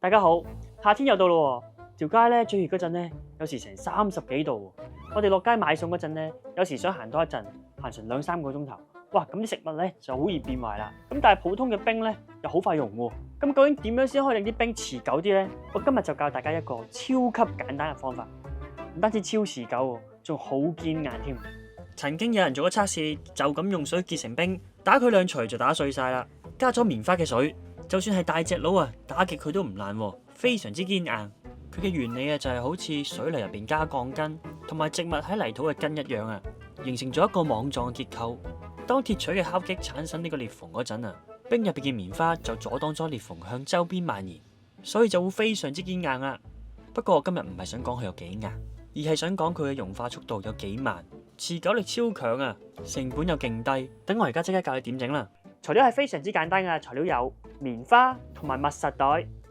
大家好，夏天又到咯喎，條街咧最熱嗰陣咧，有時成30幾度喎。我哋落街買餸嗰陣咧，有時想行多一陣，行成2-3個鐘頭。哇，咁啲食物咧就好易變壞啦。咁但係普通嘅冰咧又好快溶喎。咁究竟點樣先可以令啲冰持久啲咧？我今日就教大家一個超級簡單嘅方法，唔單止超持久喎，仲好堅硬添。曾經有人做咗測試，就咁用水結成冰，打佢2錘就打碎晒啦。加咗棉花嘅水，就算係大隻佬啊，打極佢都唔爛喎，非常之堅硬。佢嘅原理啊就係好似水泥入邊加鋼筋，同埋植物喺泥土嘅根一樣啊，形成咗一個網狀嘅結構。當鐵錘嘅敲擊產生呢個裂縫嗰陣啊，冰入邊嘅棉花就阻擋咗裂縫向周邊蔓延，所以就會非常之堅硬啦。不過我今日唔係想講佢有幾硬，而係想講佢嘅融化速度有幾慢，持久力超強啊，成本又勁低。等我而家即刻教你點整啦。材料係非常之簡單嘅，材料有棉花同埋密實袋。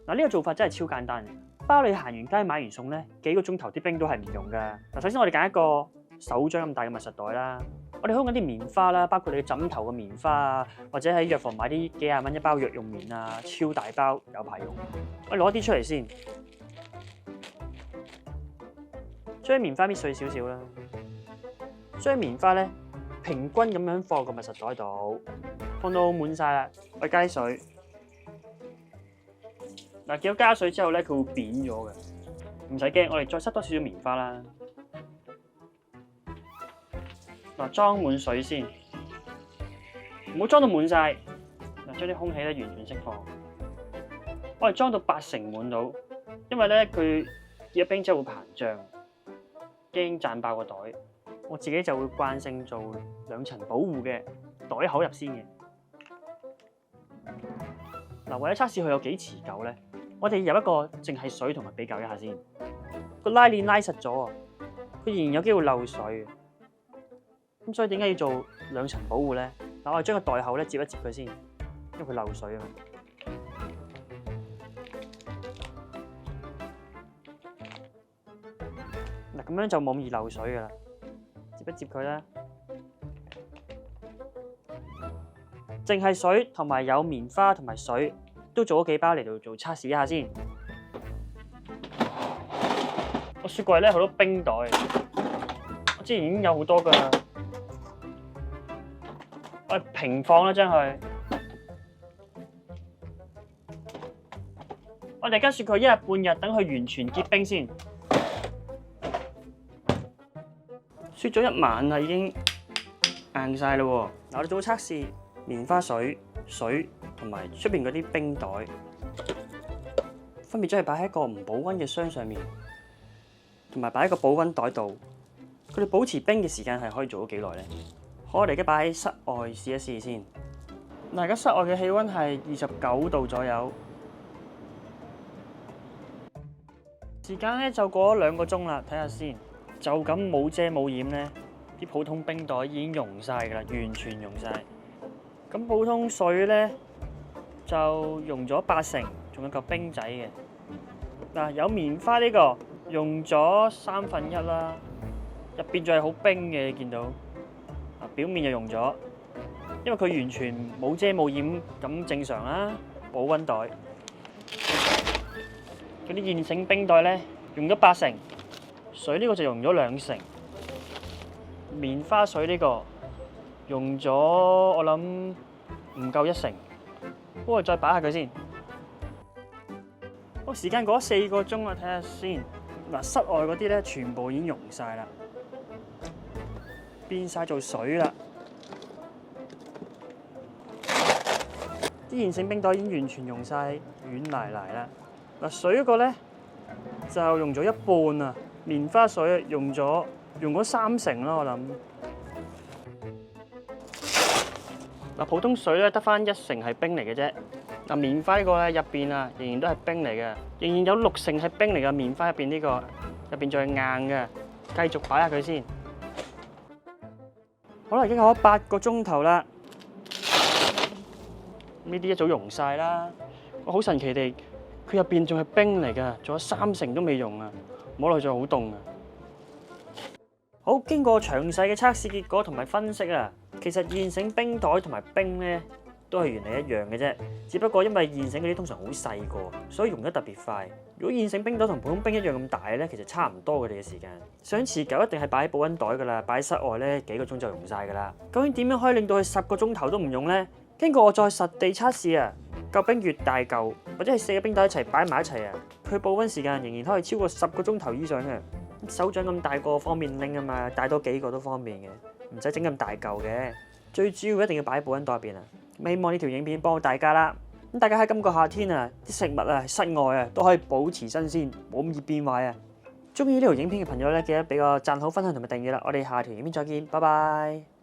嗱，呢個做法真係超簡單，包你行完街買完餸咧，幾個鐘頭啲冰都係唔溶噶。嗱，首先我哋揀一個手掌咁大嘅密實袋啦。我哋開緊啲棉花啦，包括你嘅枕頭嘅棉花啊，或者喺藥房買啲幾廿蚊一包藥用棉啊，超大包有排用。我哋攞啲出嚟先，將棉花搣碎少少啦，將棉花咧平均咁樣放個密實袋度，放到滿晒啦。我哋加啲水。嗱，見到加水之後咧，佢會扁咗嘅，唔使驚。我哋再塞多少少棉花啦。嗱，裝滿水先，唔好裝到滿晒。嗱，將啲空氣咧完全釋放。我哋裝到80%滿到，因為咧佢結咗冰之後會膨脹，驚賺爆個袋。我自己就會慣性做2層保護嘅袋口入先嘅。嗱，為咗測試佢有幾持久咧，我哋入一個淨係水同埋比較一下先。個拉鏈拉實咗啊，佢仍然有機會漏水。咁所以點解要做2層保護咧？嗱，我哋將個袋口咧接一接佢先，因為佢漏水啊嘛。嗱，咁樣就冇咁易漏水噶啦。接一接佢啦，淨係水同埋有棉花同埋水都做咗幾包嚟到做測試一下先。我雪櫃咧好多冰袋，我之前已經有好多噶啦。我哋平放啦，將佢。我哋跟雪佢1日半日，等佢完全結冰先。雪咗1晚啦，已經硬晒啦喎。嗱，我哋做測試，棉花水同埋出邊嗰啲冰袋，分別將佢擺喺一個唔保溫嘅箱上面，同埋擺喺個保溫袋度。佢哋保持冰嘅時間係可以做到幾耐咧？好，我哋而家擺喺室外試一試先。嗱，而家室外嘅氣溫係29度左右，時間咧就過咗2個鐘啦，睇下先。就咁冇遮冇掩咧，啲普通冰袋已經溶晒㗎啦，完全溶晒。咁普通水咧就溶咗80%，仲有嚿冰仔嘅。嗱，有棉花呢個溶咗1/3啦，入邊仲係好冰嘅，你見到。啊，表面就溶咗，因為佢完全冇遮冇掩，咁正常啦。保溫袋嗰啲現成冰袋咧，溶咗80%。水呢個就溶咗2成，棉花水呢個溶咗我諗唔夠1成，不過再擺下佢先。好，時間過咗4個鐘啦，睇下先。嗱，室外嗰啲咧全部已經溶晒啦，變晒做水啦。啲現成冰袋已經完全溶晒，軟賴賴啦。嗱，水嗰個咧就溶咗一半啊。棉花水用咗3成啦，我諗。嗱，普通水咧得返1成係冰嚟嘅啫。嗱，棉花呢個咧入邊啊，仍然都係冰嚟嘅，仍然有6成係冰嚟嘅。棉花入邊呢個入邊仲係硬嘅，繼續擺下佢先。好啦，已經過咗8個鐘頭啦，呢啲一早溶晒啦。好神奇地，佢入邊仲係冰嚟㗎，仲有3成都未溶啊！摸落去仲好凍啊！好，經過詳細嘅測試結果同埋分析啊，其實現成冰袋同埋冰咧都係原理一樣嘅啫，只不過因為現成嗰啲通常好細個，所以溶得特別快。如果現成冰袋同普通冰一樣咁大咧，其實差唔多佢哋嘅時間。想持久一定係擺喺保溫袋㗎啦，擺喺室外咧幾個鐘就溶晒㗎啦。究竟點樣可以令到佢10個鐘頭都唔溶咧？經過我再實地測試啊，嚿冰越大嚿，或者係4個冰袋一齊擺埋一齊啊，佢保溫時間仍然可以超過10個鐘頭以上嘅。手掌咁大個方便拎啊嘛，帶多幾個都方便嘅，唔使整咁大嚿嘅。最主要一定要擺喺保溫袋入邊啊！希望呢條影片幫到大家啦。咁大家喺今個夏天啊，啲食物啊，室外啊都可以保持新鮮，冇咁易變壞啊！中意呢條影片嘅朋友咧，記得俾個讚好、分享同埋訂閱啦！我哋下條影片再見，拜拜。